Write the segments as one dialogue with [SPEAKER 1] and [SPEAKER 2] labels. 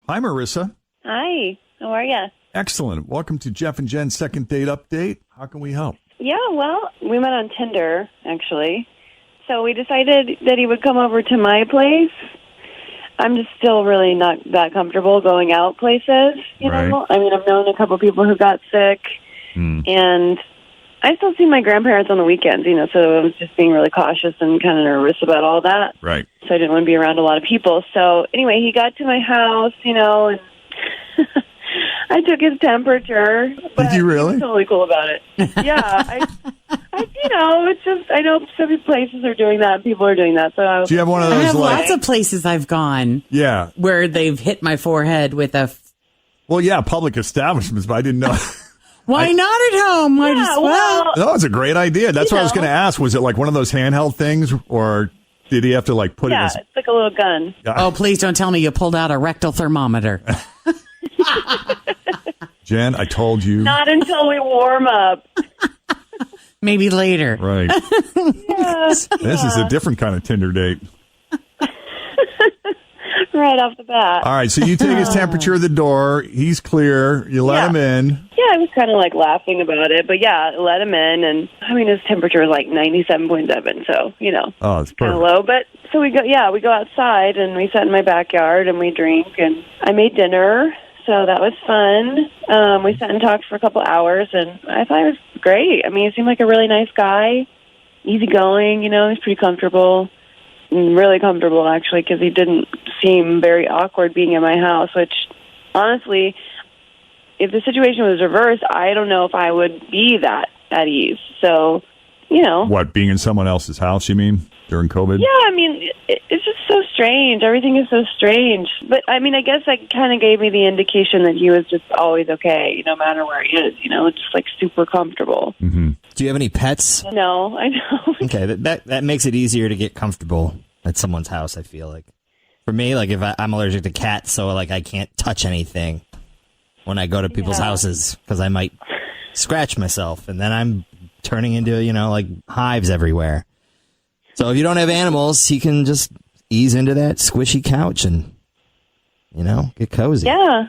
[SPEAKER 1] Hi, Marissa.
[SPEAKER 2] Hi. How are you?
[SPEAKER 1] Excellent. Welcome to Jeff and Jen's second date update. How can we help?
[SPEAKER 2] Yeah, well, we met on Tinder, actually. So we decided that he would come over to my place. I'm just still really not that comfortable going out places, you know? I mean, I've known a couple people who got sick, and I still see my grandparents on the weekends, you know, so I was just being really cautious and kind of nervous about all that.
[SPEAKER 1] Right.
[SPEAKER 2] So I didn't want to be around a lot of people. So anyway, he got to my house, you know, and I took his temperature.
[SPEAKER 1] Did you really?
[SPEAKER 2] He was totally cool about it. Yeah. You know, it's just, I know some places are doing that, people are doing that. So
[SPEAKER 1] do you have one of those?
[SPEAKER 3] I have lots of places I've gone.
[SPEAKER 1] Yeah.
[SPEAKER 3] Where they've hit my forehead with a.
[SPEAKER 1] Well, yeah, public establishments, but I didn't know.
[SPEAKER 3] Why not at home? Might as well.
[SPEAKER 1] No, it's a great idea. That's what I was going to ask. Was it like one of those handheld things, or did he have to like put it?
[SPEAKER 2] Yeah, it's like a little gun.
[SPEAKER 3] Oh, please don't tell me you pulled out a rectal thermometer.
[SPEAKER 1] Jen, I told you.
[SPEAKER 2] Not until we warm up.
[SPEAKER 3] Maybe later.
[SPEAKER 1] Right. This is a different kind of Tinder date.
[SPEAKER 2] Right off the bat.
[SPEAKER 1] All right, so you take his temperature at the door. He's clear. You let him in.
[SPEAKER 2] Yeah, I was kind of like laughing about it, but yeah, let him in, and I mean his temperature was like 97.7, so you know,
[SPEAKER 1] it's
[SPEAKER 2] kind of low. But so we go outside and we sat in my backyard and we drink, and I made dinner, so that was fun. We sat and talked for a couple hours, and I thought it was great. I mean, he seemed like a really nice guy, easygoing. You know, he's pretty comfortable. Really comfortable, actually, because he didn't seem very awkward being in my house, which, honestly, if the situation was reversed, I don't know if I would be that at ease. So, you know.
[SPEAKER 1] What, being in someone else's house, you mean, during COVID?
[SPEAKER 2] Yeah, I mean, it's just so strange. Everything is so strange. But, I mean, I guess that kind of gave me the indication that he was just always okay, no matter where he is, you know, just, like, super comfortable.
[SPEAKER 1] Mm-hmm.
[SPEAKER 4] Do you have any pets?
[SPEAKER 2] No, I don't.
[SPEAKER 4] Okay, that makes it easier to get comfortable at someone's house, I feel like. For me, like, if I'm allergic to cats, so, like, I can't touch anything when I go to people's houses, because I might scratch myself, and then I'm turning into, you know, like, hives everywhere. So if you don't have animals, you can just ease into that squishy couch and, you know, get cozy.
[SPEAKER 2] Yeah.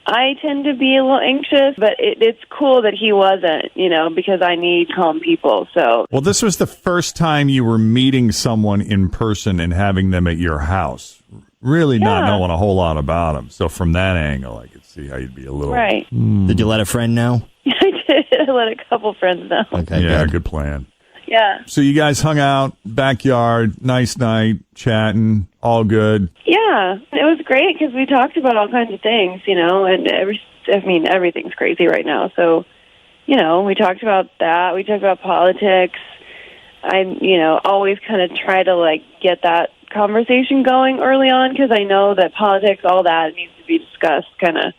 [SPEAKER 2] I tend to be a little anxious, but it's cool that he wasn't, you know, because I need calm people. So,
[SPEAKER 1] well, this was the first time you were meeting someone in person and having them at your house. Really not knowing a whole lot about them. So from that angle, I could see how you'd be a little...
[SPEAKER 2] Right.
[SPEAKER 4] Did you let a friend know?
[SPEAKER 2] I did. I let a couple friends know.
[SPEAKER 4] Okay,
[SPEAKER 1] yeah, good plan.
[SPEAKER 2] Yeah.
[SPEAKER 1] So you guys hung out, backyard, nice night, chatting, all good.
[SPEAKER 2] Yeah, it was great because we talked about all kinds of things, you know, and everything's crazy right now. So, you know, we talked about that. We talked about politics. I, you know, always kind of try to, like, get that conversation going early on because I know that politics, all that needs to be discussed kind of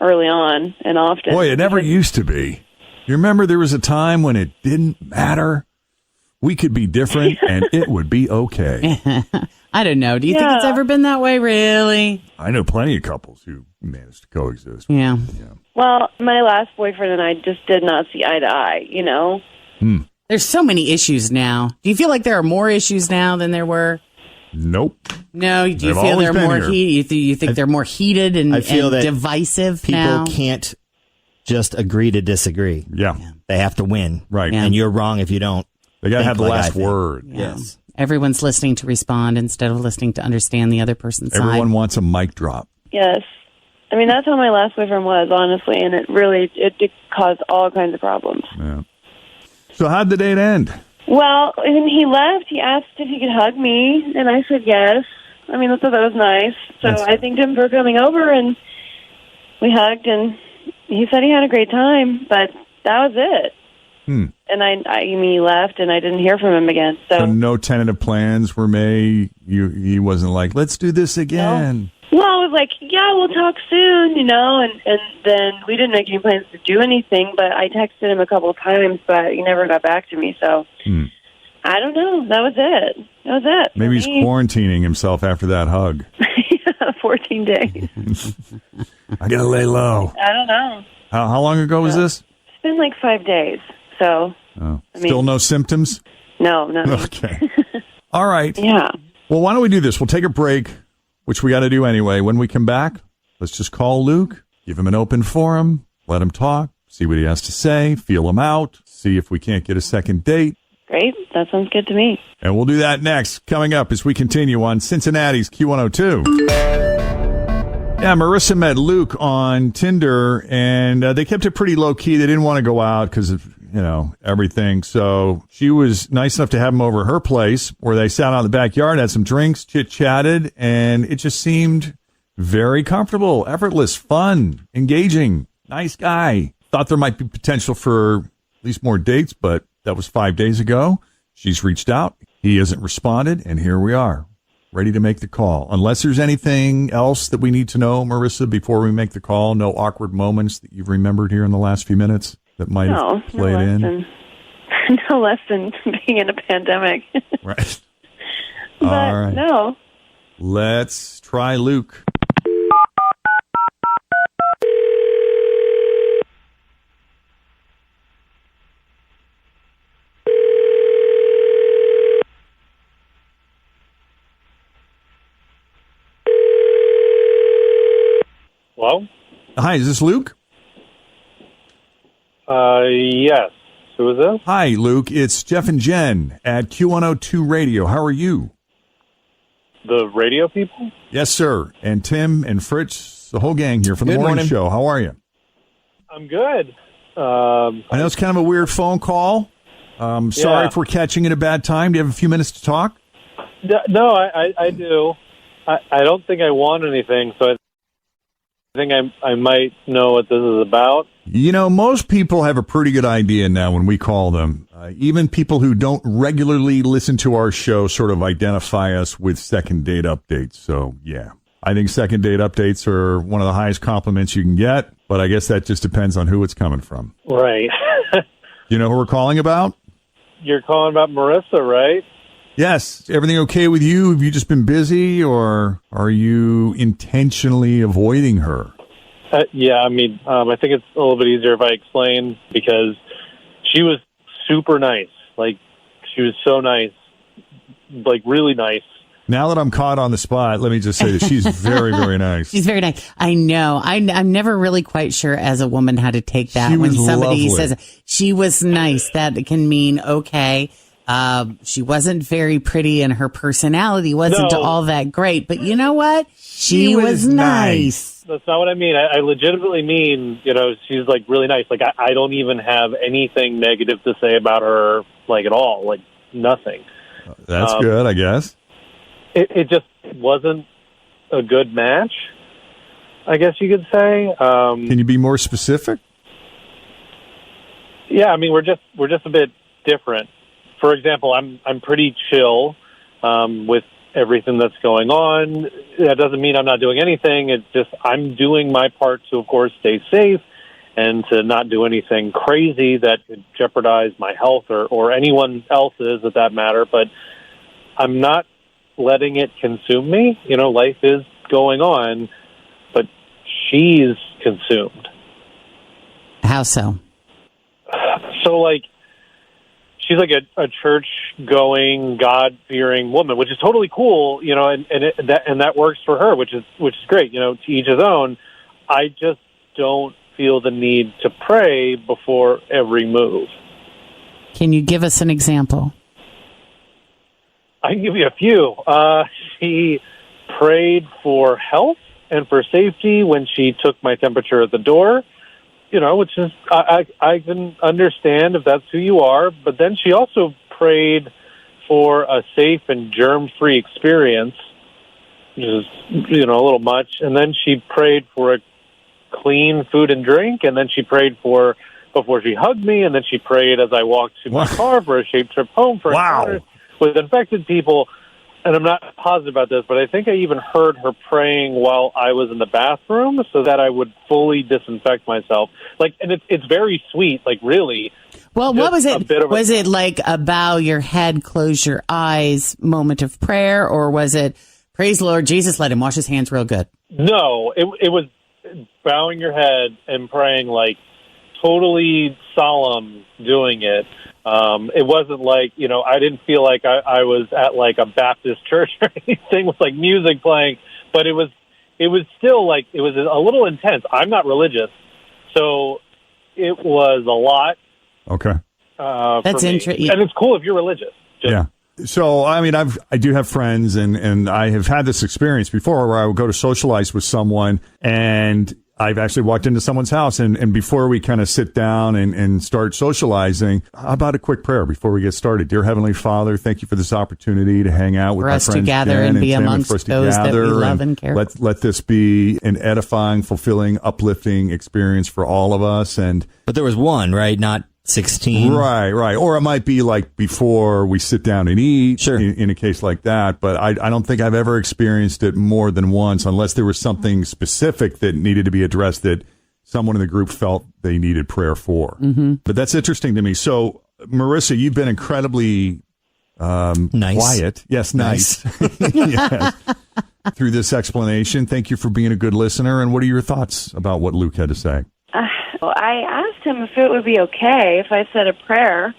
[SPEAKER 2] early on and often.
[SPEAKER 1] Boy, it never used to be. You remember there was a time when it didn't matter? We could be different, and it would be okay.
[SPEAKER 3] I don't know. Do you think it's ever been that way, really?
[SPEAKER 1] I know plenty of couples who managed to coexist.
[SPEAKER 3] Yeah.
[SPEAKER 2] Well, my last boyfriend and I just did not see eye to eye, you know?
[SPEAKER 3] There's so many issues now. Do you feel like there are more issues now than there were?
[SPEAKER 1] Nope.
[SPEAKER 3] No, do you
[SPEAKER 1] They've
[SPEAKER 3] feel they're
[SPEAKER 1] always
[SPEAKER 3] more
[SPEAKER 1] been
[SPEAKER 3] heated? You think they're more heated and,
[SPEAKER 4] I feel that
[SPEAKER 3] divisive
[SPEAKER 4] people
[SPEAKER 3] now?
[SPEAKER 4] can't just agree to disagree.
[SPEAKER 1] Yeah.
[SPEAKER 4] They have to win.
[SPEAKER 1] Right.
[SPEAKER 3] Yeah.
[SPEAKER 4] And you're wrong if you don't.
[SPEAKER 1] They got to have the
[SPEAKER 4] like
[SPEAKER 1] last
[SPEAKER 4] I think.
[SPEAKER 1] word.
[SPEAKER 3] Yeah.
[SPEAKER 4] Yes.
[SPEAKER 3] Everyone's listening to respond instead of listening to understand the other person's side.
[SPEAKER 1] Everyone wants a mic drop.
[SPEAKER 2] Yes. I mean, that's how my last boyfriend was, honestly, and it did cause all kinds of problems.
[SPEAKER 1] Yeah. So how'd the date end?
[SPEAKER 2] Well, when he left, he asked if he could hug me, and I said yes. I mean, I thought that was nice. So I thanked him for coming over, and we hugged, and he said he had a great time, but that was it. And I mean, he left, and I didn't hear from him again.
[SPEAKER 1] So no tentative plans were made? He wasn't like, let's do this again?
[SPEAKER 2] No. Well, I was like, yeah, we'll talk soon, you know, and then we didn't make any plans to do anything, but I texted him a couple of times, but he never got back to me, so I don't know. That was it. That was it.
[SPEAKER 1] Maybe he's quarantining himself after that hug.
[SPEAKER 2] 14 days.
[SPEAKER 1] I got to lay low.
[SPEAKER 2] I don't know.
[SPEAKER 1] How long ago was this?
[SPEAKER 2] It's been like 5 days, so.
[SPEAKER 1] Still no symptoms?
[SPEAKER 2] No.
[SPEAKER 1] Okay. All right.
[SPEAKER 2] Yeah.
[SPEAKER 1] Well, why don't we do this? We'll take a break, which we got to do anyway. When we come back, let's just call Luke, give him an open forum, let him talk, see what he has to say, feel him out, see if we can't get a second date.
[SPEAKER 2] Great. That sounds good to me.
[SPEAKER 1] And we'll do that next, coming up as we continue on Cincinnati's Q102. Yeah, Marissa met Luke on Tinder, and they kept it pretty low-key. They didn't want to go out because of, everything. So she was nice enough to have him over her place where they sat out in the backyard, had some drinks, chit-chatted, and it just seemed very comfortable, effortless, fun, engaging, nice guy. Thought there might be potential for at least more dates, but that was 5 days ago. She's reached out. He hasn't responded, and here we are, ready to make the call. Unless there's anything else that we need to know, Marissa, before we make the call, no awkward moments that you've remembered here in the last few minutes that might have played in?
[SPEAKER 2] No less than being in a pandemic.
[SPEAKER 1] Right.
[SPEAKER 2] But
[SPEAKER 1] all right.
[SPEAKER 2] no.
[SPEAKER 1] Let's try Luke.
[SPEAKER 5] Hello?
[SPEAKER 1] Hi, is this Luke?
[SPEAKER 5] Yes. Who is this?
[SPEAKER 1] Hi, Luke. It's Jeff and Jen at Q102 Radio. How are you?
[SPEAKER 5] The radio people?
[SPEAKER 1] Yes, sir. And Tim and Fritz, the whole gang here from the morning show. How are you?
[SPEAKER 5] I'm good.
[SPEAKER 1] I know it's kind of a weird phone call. Sorry if we're catching it at a bad time. Do you have a few minutes to talk?
[SPEAKER 5] No, I do. I don't think I want anything, so I think I might know what this is about.
[SPEAKER 1] Most people have a pretty good idea now when we call them. Even people who don't regularly listen to our show sort of identify us with second date updates. So, yeah, I think second date updates are one of the highest compliments you can get, but I guess that just depends on who it's coming from.
[SPEAKER 5] Right.
[SPEAKER 1] You know who we're calling about?
[SPEAKER 5] You're calling about Marissa, right?
[SPEAKER 1] Yes. Everything okay with you? Have you just been busy, or are you intentionally avoiding her?
[SPEAKER 5] Yeah, I mean, I think it's a little bit easier if I explain, because she was super nice. Like, she was so nice, like really nice.
[SPEAKER 1] Now that I'm caught on the spot, let me just say that she's very, very nice.
[SPEAKER 3] She's very nice. I know. I'm never really quite sure as a woman how to take that.
[SPEAKER 1] She
[SPEAKER 3] when
[SPEAKER 1] was
[SPEAKER 3] somebody
[SPEAKER 1] lovely.
[SPEAKER 3] says she was nice, that can mean, okay, she wasn't very pretty and her personality wasn't all that great. But you know what? She was nice.
[SPEAKER 5] That's not what I mean. I legitimately mean, she's like really nice. Like, I don't even have anything negative to say about her, like, at all. Like, nothing.
[SPEAKER 1] That's good, I guess.
[SPEAKER 5] It just wasn't a good match, I guess you could say.
[SPEAKER 1] Can you be more specific?
[SPEAKER 5] Yeah, I mean, we're just a bit different. For example, I'm pretty chill with everything that's going on. That doesn't mean I'm not doing anything. It's just I'm doing my part to, of course, stay safe and to not do anything crazy that could jeopardize my health or anyone else's, at that matter. But I'm not letting it consume me. Life is going on, but she's consumed.
[SPEAKER 3] How so?
[SPEAKER 5] So, like, she's like a church-going, God-fearing woman, which is totally cool, and that works for her, which is great, to each his own. I just don't feel the need to pray before every move.
[SPEAKER 3] Can you give us an example?
[SPEAKER 5] I can give you a few. She prayed for health and for safety when she took my temperature at the door. Which is, I can understand if that's who you are, but then she also prayed for a safe and germ-free experience, which is, a little much, and then she prayed for a clean food and drink, and then she prayed before she hugged me, and then she prayed as I walked to my car for a safe trip home for encounters with infected people. And I'm not positive about this, but I think I even heard her praying while I was in the bathroom so that I would fully disinfect myself. Like, and it's very sweet, like, really.
[SPEAKER 3] Well, what was it? Was it like a bow your head, close your eyes moment of prayer, or was it praise the Lord Jesus, let him wash his hands real good?
[SPEAKER 5] No, it was bowing your head and praying, like, totally solemn doing it. It wasn't like, I didn't feel like I was at like a Baptist church or anything with like music playing, but it was it was still like, it was a little intense. I'm not religious, so it was a lot.
[SPEAKER 1] Okay.
[SPEAKER 3] That's interesting.
[SPEAKER 5] And it's cool if you're religious.
[SPEAKER 1] Yeah. So, I mean, I do have friends, and I have had this experience before where I would go to socialize with someone, and I've actually walked into someone's house, and before we kind of sit down and start socializing, how about a quick prayer before we get started? Dear Heavenly Father, thank you for this opportunity to hang out with my friends
[SPEAKER 3] for us to gather
[SPEAKER 1] Jen
[SPEAKER 3] and be
[SPEAKER 1] Tim,
[SPEAKER 3] amongst
[SPEAKER 1] for us to
[SPEAKER 3] those that we
[SPEAKER 1] gather
[SPEAKER 3] love and care.
[SPEAKER 1] Let this be an edifying, fulfilling, uplifting experience for all of us.
[SPEAKER 4] But there was one, right? Not 16.
[SPEAKER 1] Right. Or it might be like before we sit down and eat,
[SPEAKER 4] Sure.
[SPEAKER 1] in a case like that. But I don't think I've ever experienced it more than once, unless there was something specific that needed to be addressed that someone in the group felt they needed prayer for. Mm-hmm. But that's interesting to me. So, Marissa, you've been incredibly
[SPEAKER 4] Nice.
[SPEAKER 1] quiet. Yes, nice. Yes. Through this explanation. Thank you for being a good listener. And what are your thoughts about what Luke had to say?
[SPEAKER 2] Well, I asked him if it would be okay if I said a prayer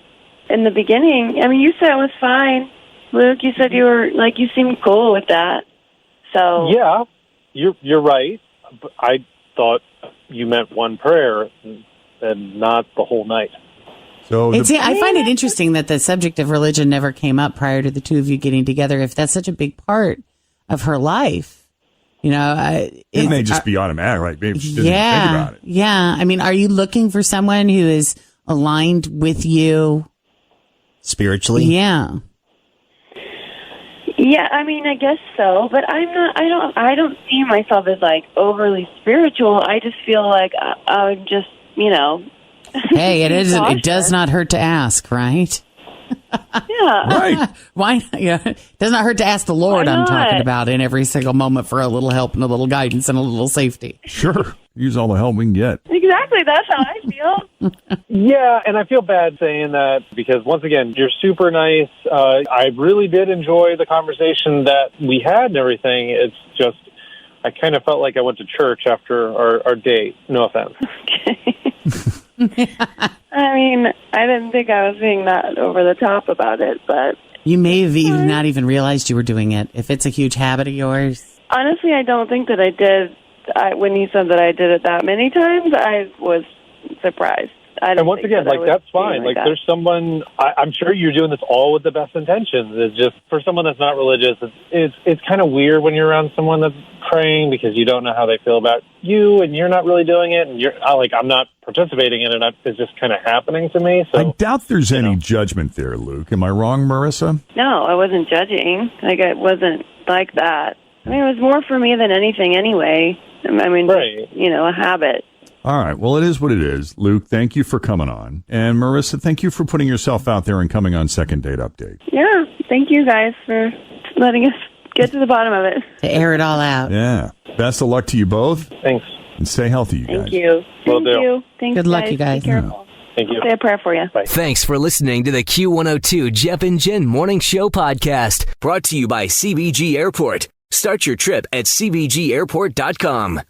[SPEAKER 2] in the beginning. I mean, you said it was fine. Luke, you said you seemed cool with that. So
[SPEAKER 5] Yeah, you're right. But I thought you meant one prayer and not the whole night.
[SPEAKER 1] So
[SPEAKER 3] I find it interesting that the subject of religion never came up prior to the two of you getting together. If that's such a big part of her life,
[SPEAKER 1] it may just be automatic, right? Maybe she doesn't even think about it.
[SPEAKER 3] Yeah. I mean, are you looking for someone who is aligned with you
[SPEAKER 4] Spiritually?
[SPEAKER 3] Yeah.
[SPEAKER 2] Yeah, I mean, I guess so, but I don't see myself as like overly spiritual. I just feel like I'm just,
[SPEAKER 3] Hey, it does not hurt to ask, right?
[SPEAKER 2] Yeah.
[SPEAKER 1] Right.
[SPEAKER 3] Why not? Yeah. It does not hurt to ask the Lord,
[SPEAKER 2] Why
[SPEAKER 3] I'm
[SPEAKER 2] not?
[SPEAKER 3] talking about, in every single moment for a little help and a little guidance and a little safety.
[SPEAKER 1] Sure. Use all the help we can get.
[SPEAKER 2] Exactly, that's how I feel.
[SPEAKER 5] Yeah, and I feel bad saying that because, once again, you're super nice. I really did enjoy the conversation that we had and everything. It's just, I kind of felt like I went to church after our date. No offense.
[SPEAKER 2] I mean, I didn't think I was being that over the top about it, but
[SPEAKER 3] You may have even not even realized you were doing it, if it's a huge habit of yours.
[SPEAKER 2] honestly, I don't think that I did. When he said that I did it that many times, I was surprised.
[SPEAKER 5] And once again, like, that's fine. Like, there's someone, I'm sure you're doing this all with the best intentions. It's just, for someone that's not religious, it's kind of weird when you're around someone that's praying because you don't know how they feel about you and you're not really doing it. And I'm not participating in it. It's just kind of happening to me. So
[SPEAKER 1] I doubt there's any judgment there, Luke. Am I wrong, Marissa?
[SPEAKER 2] No, I wasn't judging. Like, it wasn't like that. I mean, it was more for me than anything anyway. I mean,
[SPEAKER 5] right.
[SPEAKER 2] A habit.
[SPEAKER 1] All right. Well, it is what it is. Luke, thank you for coming on. And Marissa, thank you for putting yourself out there and coming on Second Date Update.
[SPEAKER 2] Yeah, thank you guys for letting us get to the bottom of it.
[SPEAKER 3] To air it all out.
[SPEAKER 1] Yeah. Best of luck to you both.
[SPEAKER 5] Thanks.
[SPEAKER 1] And stay healthy, you guys.
[SPEAKER 2] Thank you.
[SPEAKER 5] Will
[SPEAKER 2] Thank
[SPEAKER 5] do.
[SPEAKER 2] you. Thanks,
[SPEAKER 3] Good luck, you guys.
[SPEAKER 2] Be careful.
[SPEAKER 5] Thank you.
[SPEAKER 2] Say a prayer for you.
[SPEAKER 5] Bye.
[SPEAKER 6] Thanks for listening to the Q102 Jeff and Jen Morning Show podcast, brought to you by CBG Airport. Start your trip at CBGAirport.com.